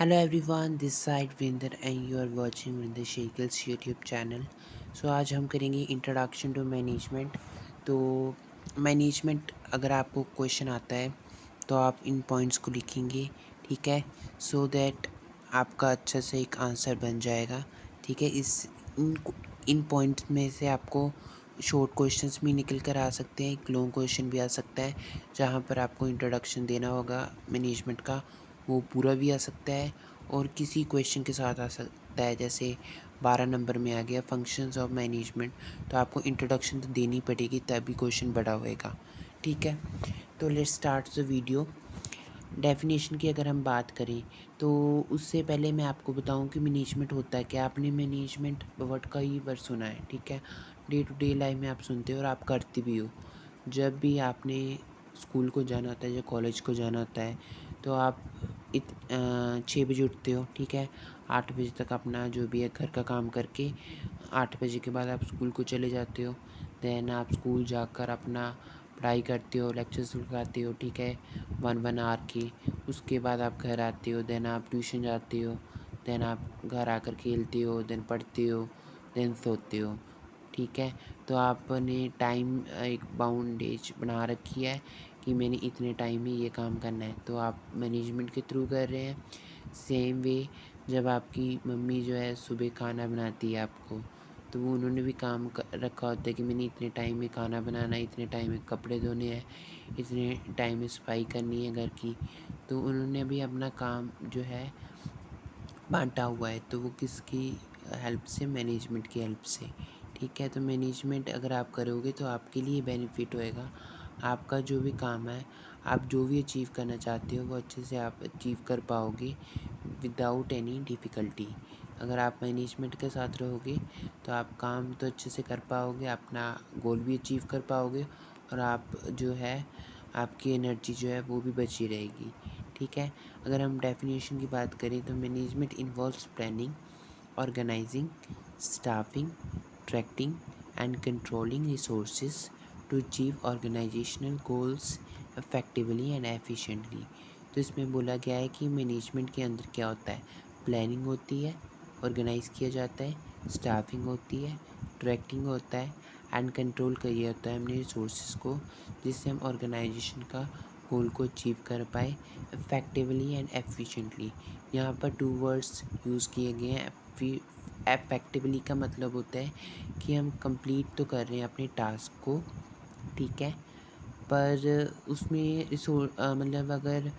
Hello everyone, this side Vinder and you are watching Vinder Shekhal's YouTube channel. So आज हम करेंगे introduction to management. तो management अगर आपको क्वेश्चन आता है तो आप इन पॉइंट्स को लिखेंगे, ठीक है, सो दैट आपका अच्छा से एक आंसर बन जाएगा। ठीक है, इन इन पॉइंट्स में से आपको शॉर्ट क्वेश्चंस भी निकल कर आ सकते हैं, एक लॉन्ग क्वेश्चन भी आ सकता है जहाँ पर आपको इंट्रोडक्शन देना होगा मैनेजमेंट का, वो पूरा भी आ सकता है और किसी क्वेश्चन के साथ आ सकता है। जैसे 12 नंबर में आ गया फंक्शंस ऑफ मैनेजमेंट, तो आपको इंट्रोडक्शन तो देनी पड़ेगी तभी क्वेश्चन बड़ा होएगा। ठीक है, तो let's start the video. Definition की अगर हम बात करें तो उससे पहले मैं आपको बताऊं कि मैनेजमेंट होता है क्या। आपने मैनेजमेंट वर्ड का ही बार सुना है, ठीक है, डे टू डे लाइफ में आप सुनते हो और आप करते भी हो। जब भी आपने स्कूल को जाना होता है या कॉलेज को जाना होता है तो आप 6 बजे उठते हो, ठीक है, 8 बजे तक अपना जो भी है घर का काम करके 8 बजे के बाद आप स्कूल को चले जाते हो। देन आप स्कूल जाकर अपना पढ़ाई करते हो, लेक्चर्स लगाते हो, ठीक है, 1 आवर की। उसके बाद आप घर आते हो, देन आप ट्यूशन जाते हो, देन आप घर आकर खेलते हो, देन पढ़ते हो, देन सोते हो। ठीक है, तो आपने टाइम एक बाउंडेज बना रखी है कि मैंने इतने टाइम में ये काम करना है, तो आप मैनेजमेंट के थ्रू कर रहे हैं। सेम वे जब आपकी मम्मी जो है सुबह खाना बनाती है आपको, तो वो उन्होंने भी काम रखा होता है कि मैंने इतने टाइम में खाना बनाना है, इतने टाइम में कपड़े धोने हैं, इतने टाइम में सफाई करनी है घर की। तो उन्होंने भी अपना काम जो है बांटा हुआ है, तो वो किसकी हेल्प से, मैनेजमेंट की हेल्प से। ठीक है, तो मैनेजमेंट अगर आप करोगे तो आपके लिए बेनिफिट होएगा। आपका जो भी काम है, आप जो भी अचीव करना चाहते हो वो अच्छे से आप अचीव कर पाओगे विदाउट एनी डिफ़िकल्टी। अगर आप मैनेजमेंट के साथ रहोगे तो आप काम तो अच्छे से कर पाओगे, अपना गोल भी अचीव कर पाओगे और आप जो है आपकी एनर्जी जो है वो भी बची रहेगी। ठीक है, अगर हम डेफिनेशन की बात करें तो management involves planning, organising, staffing, tracking and controlling resources to achieve organisational goals effectively and efficiently. तो इसमें बोला गया है कि मैनेजमेंट के अंदर क्या होता है, प्लानिंग होती है, ऑर्गेनाइज किया जाता है, स्टाफिंग होती है, ट्रैकिंग होता है एंड कंट्रोल किया होता है हमने रिसोर्सेज को, जिससे हम ऑर्गेनाइजेशन का गोल को अचीव कर पाए इफेक्टिवली एंड एफिशिएंटली। यहाँ पर 2 वर्ड्स यूज़ किए गए हैं। इफेक्टिवली का मतलब होता है कि हम कंप्लीट तो कर रहे हैं अपने टास्क को, ठीक है, पर उसमें मतलब अगर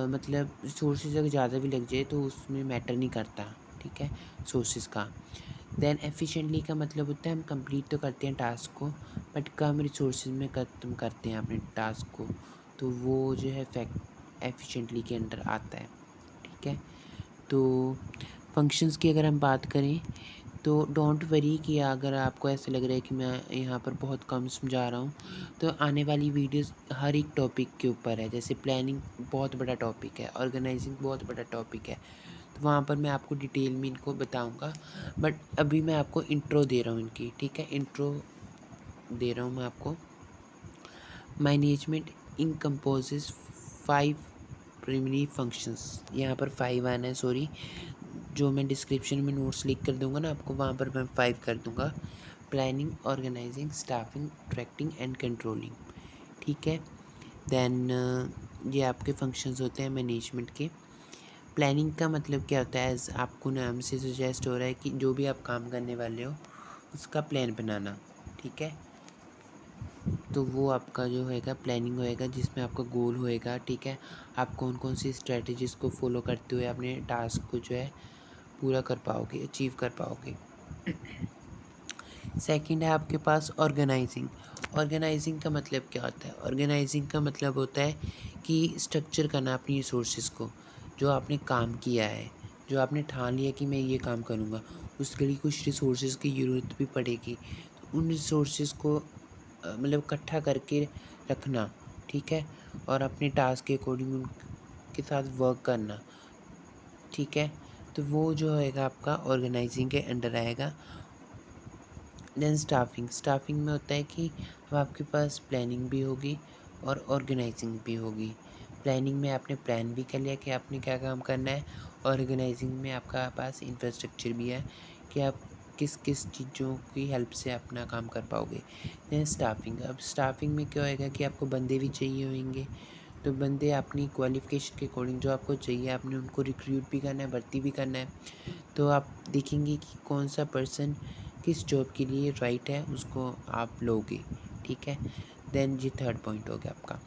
मतलब रिसोर्सेज अगर ज़्यादा भी लग जाए तो उसमें मैटर नहीं करता, ठीक है, सोर्सेज का। देन एफिशिएंटली का मतलब होता है हम कंप्लीट तो करते हैं टास्क को बट कम रिसोर्सेज में ख़त्म करते हैं अपने टास्क को, तो वो जो है एफिशिएंटली के अंडर आता है। ठीक है, तो फंक्शंस की अगर हम बात करें तो डोंट वरी कि अगर आपको ऐसा लग रहा है कि मैं यहाँ पर बहुत कम समझा रहा हूँ, तो आने वाली वीडियोस हर एक टॉपिक के ऊपर है। जैसे प्लानिंग बहुत बड़ा टॉपिक है, ऑर्गेनाइजिंग बहुत बड़ा टॉपिक है, तो वहाँ पर मैं आपको डिटेल में इनको बताऊँगा। बट अभी मैं आपको इंट्रो दे रहा हूँ इनकी, ठीक है, इंट्रो दे रहा हूँ मैं आपको। Management encompasses 5 primary functions. यहाँ पर 5 आना है, सॉरी, जो मैं डिस्क्रिप्शन में नोट्स लिख कर दूंगा ना आपको, वहाँ पर मैं 5 कर दूंगा। Planning, organising, staffing, tracking and controlling. ठीक है, देन ये आपके फंक्शंस होते हैं मैनेजमेंट के। प्लानिंग का मतलब क्या होता है, एज आपको नाम से सजेस्ट हो रहा है कि जो भी आप काम करने वाले हो उसका प्लान बनाना, ठीक है, तो वो आपका जो होएगा प्लानिंग होएगा जिसमें आपका गोल होएगा, ठीक है, आप कौन कौन सी स्ट्रेटजीज को फॉलो करते हुए अपने टास्क को जो है पूरा कर पाओगे, अचीव कर पाओगे। सेकंड है आपके पास ऑर्गेनाइजिंग। ऑर्गेनाइजिंग का मतलब क्या होता है, ऑर्गेनाइजिंग का मतलब होता है कि स्ट्रक्चर करना अपनी रिसोर्सेज को, जो आपने काम किया है, जो आपने ठान लिया कि मैं ये काम करूँगा, उसके लिए कुछ रिसोर्सेज की ज़रूरत भी पड़ेगी, तो उन रिसोर्सेज को मतलब इकट्ठा करके रखना, ठीक है, और अपने टास्क के अकॉर्डिंग उनके साथ वर्क करना, ठीक है, तो वो जो होएगा आपका ऑर्गेनाइजिंग के अंडर आएगा। देन स्टाफिंग, स्टाफिंग में होता है कि अब आपके पास प्लानिंग भी होगी और ऑर्गेनाइजिंग भी होगी। प्लानिंग में आपने प्लान भी कर लिया कि आपने क्या काम करना है। ऑर्गेनाइजिंग में आपका पास इंफ्रास्ट्रक्चर भी है कि आप किस किस चीज़ों की हेल्प से अपना काम कर पाओगे। देन स्टाफिंग, अब स्टाफिंग में क्या होएगा कि आपको बंदे भी चाहिए होंगे। तो बंदे अपनी क्वालिफ़िकेशन के अकॉर्डिंग जो आपको चाहिए आपने उनको रिक्रूट भी करना है, भर्ती भी करना है। तो आप देखेंगे कि कौन सा पर्सन किस जॉब के लिए राइट है, उसको आप लोगे। ठीक है। देन ये थर्ड पॉइंट हो गया आपका।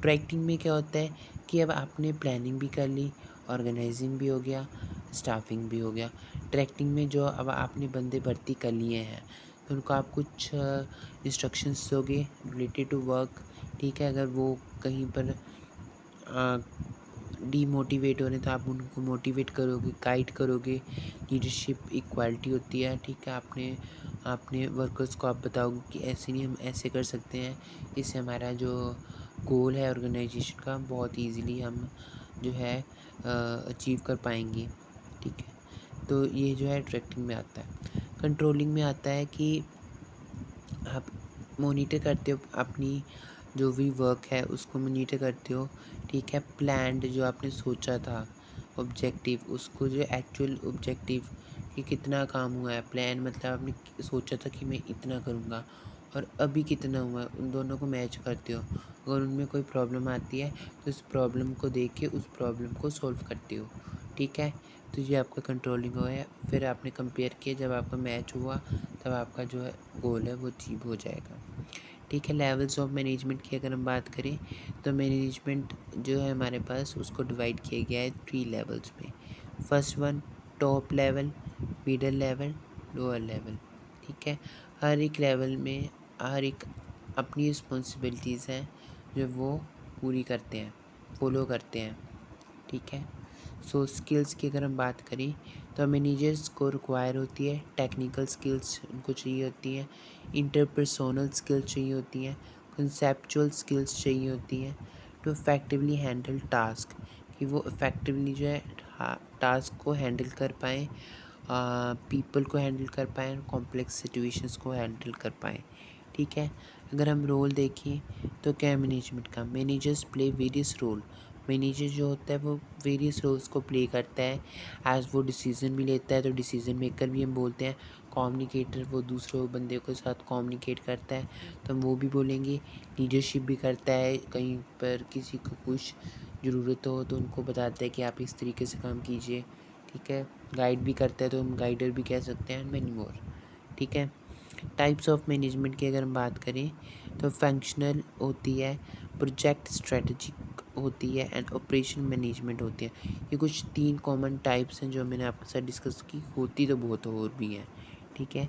ट्रैकिंग में क्या होता है कि अब आपने प्लानिंग भी कर ली, ऑर्गेनाइजिंग भी हो गया, स्टाफिंग भी हो गया। ट्रैकिंग में जो अब आपने बंदे भर्ती कर लिए हैं तो उनको आप कुछ इंस्ट्रक्शंस दोगे रिलेटेड टू वर्क। ठीक है। अगर वो कहीं पर डीमोटिवेट हो रहे हैं तो आप उनको मोटिवेट करोगे, गाइड करोगे। लीडरशिप इक्वालिटी होती है। ठीक है। आपने वर्कर्स को आप बताओगे कि ऐसे नहीं, हम ऐसे कर सकते हैं, इससे हमारा जो गोल है ऑर्गेनाइजेशन का बहुत इजीली हम जो है अचीव कर पाएंगे। ठीक है। तो ये जो है ट्रैकिंग में आता है। कंट्रोलिंग में आता है कि आप मॉनिटर करते हो अपनी जो भी वर्क है उसको मॉनिटर करते हो। ठीक है। प्लान्ड जो आपने सोचा था ऑब्जेक्टिव, उसको जो एक्चुअल ऑब्जेक्टिव कि कितना काम हुआ है। प्लान मतलब आपने सोचा था कि मैं इतना करूँगा और अभी कितना हुआ है, उन दोनों को मैच करते हो। अगर उनमें कोई प्रॉब्लम आती है तो उस प्रॉब्लम को देख के उस प्रॉब्लम को सॉल्व करते हो। ठीक है। तो ये आपका कंट्रोलिंग हुआ है। फिर आपने कंपेयर किया, जब आपका मैच हुआ तब आपका जो है गोल है वो अचीव हो जाएगा। ठीक है। लेवल्स ऑफ मैनेजमेंट की अगर हम बात करें तो मैनेजमेंट जो है हमारे पास उसको डिवाइड किया गया है 3 लेवल्स में। First one top level, middle level, lower level. ठीक है। हर एक लेवल में हर एक अपनी रिस्पॉन्सिबिलिटीज़ हैं जो वो पूरी करते हैं, फॉलो करते हैं। ठीक है। सो स्किल्स की अगर हम बात करें तो मैनेजर्स को रिक्वायर होती है टेक्निकल स्किल्स, उनको चाहिए होती हैं। इंटरपर्सोनल स्किल्स चाहिए होती हैं। कंसेप्चुअल स्किल्स चाहिए होती हैं टू इफ़ेक्टिवली हैंडल टास्क, कि वो इफ़ेक्टिवली जो है टास्क को हैंडल कर पाएँ, पीपल को हैंडल कर पाएँ, कॉम्प्लेक्स सिचुएशंस को हैंडल कर पाएँ। ठीक है। अगर हम रोल देखें तो क्या है मैनेजमेंट का, managers play various role. Manager जो होता है वो वेरियस रोल्स को प्ले करता है। एज वो डिसीज़न भी लेता है तो डिसीज़न मेकर भी हम बोलते हैं। कम्युनिकेटर, वो दूसरे बंदे के साथ कम्युनिकेट करता है तो हम वो भी बोलेंगे। लीडरशिप भी करता है, कहीं पर किसी को कुछ ज़रूरत हो तो उनको बताता है कि आप इस तरीके से काम कीजिए। ठीक है। गाइड भी करता है तो हम गाइडर भी कह सकते हैं, एंड मैनी मोर। ठीक है। टाइप्स ऑफ मैनेजमेंट की अगर हम बात करें तो फंक्शनल होती है, प्रोजेक्ट स्ट्रेटजिक होती है, एंड ऑपरेशन मैनेजमेंट होती है। ये कुछ 3 कॉमन टाइप्स हैं जो मैंने आपके साथ डिस्कस की, होती तो बहुत और भी हैं। ठीक है।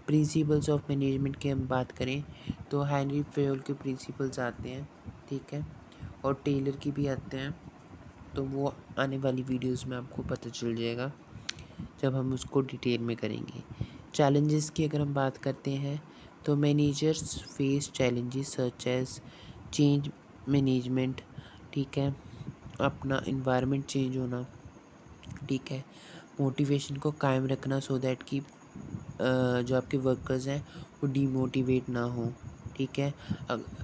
प्रिंसिपल्स ऑफ मैनेजमेंट की हम बात करें तो हेनरी फेयोल के प्रिंसिपल्स आते हैं। ठीक है। और टेलर की भी आते हैं, तो वो आने वाली वीडियोस में आपको पता चल जाएगा जब हम उसको डिटेल में करेंगे। चैलेंजेस की अगर हम बात करते हैं तो managers face challenges such as change management. ठीक है। अपना इन्वायरमेंट चेंज होना। ठीक है। मोटिवेशन को कायम रखना सो दैट कि जो आपके वर्कर्स हैं वो डीमोटिवेट ना हो। ठीक है।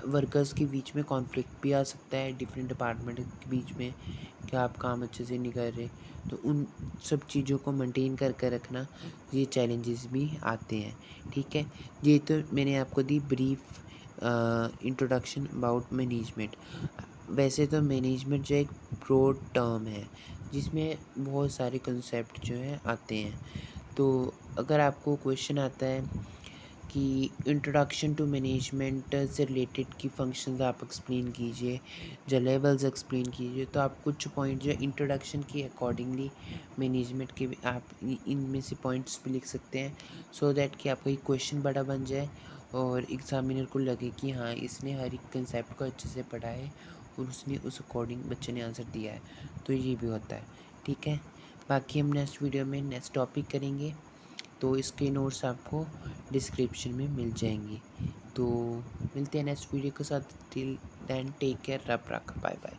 वर्कर्स के बीच में कॉन्फ्लिक्ट भी आ सकता है, डिफरेंट डिपार्टमेंट के बीच में कि आप काम अच्छे से नहीं कर रहे, तो उन सब चीज़ों को मेंटेन करके रखना, ये चैलेंजेस भी आते हैं। ठीक है। ये तो मैंने आपको दी ब्रीफ इंट्रोडक्शन अबाउट मैनेजमेंट। वैसे तो मैनेजमेंट जो एक ब्रॉड टर्म है जिसमें बहुत सारे कंसेप्ट जो हैं आते हैं। तो अगर आपको क्वेश्चन आता है कि इंट्रोडक्शन टू मैनेजमेंट से रिलेटेड की फंक्शंस आप एक्सप्लेन कीजिए, जो लेवल्स एक्सप्लेन कीजिए, तो आप कुछ पॉइंट जो इंट्रोडक्शन के अकॉर्डिंगली मैनेजमेंट के भी आप इनमें से पॉइंट्स भी लिख सकते हैं, सो दैट कि आपका एक क्वेश्चन बड़ा बन जाए और एग्जामिनर को लगे कि हाँ इसने हर एक कंसेप्ट को अच्छे से पढ़ा है और उसने उस अकॉर्डिंग बच्चे ने आंसर दिया है। तो ये भी होता है। ठीक है। बाकी हम नेक्स्ट वीडियो में नेक्स्ट टॉपिक करेंगे, तो इसके नोट्स आपको डिस्क्रिप्शन में मिल जाएंगे। तो मिलते हैं नेक्स्ट वीडियो के साथ। टिल देन टेक केयर, रब रख, बाय बाय।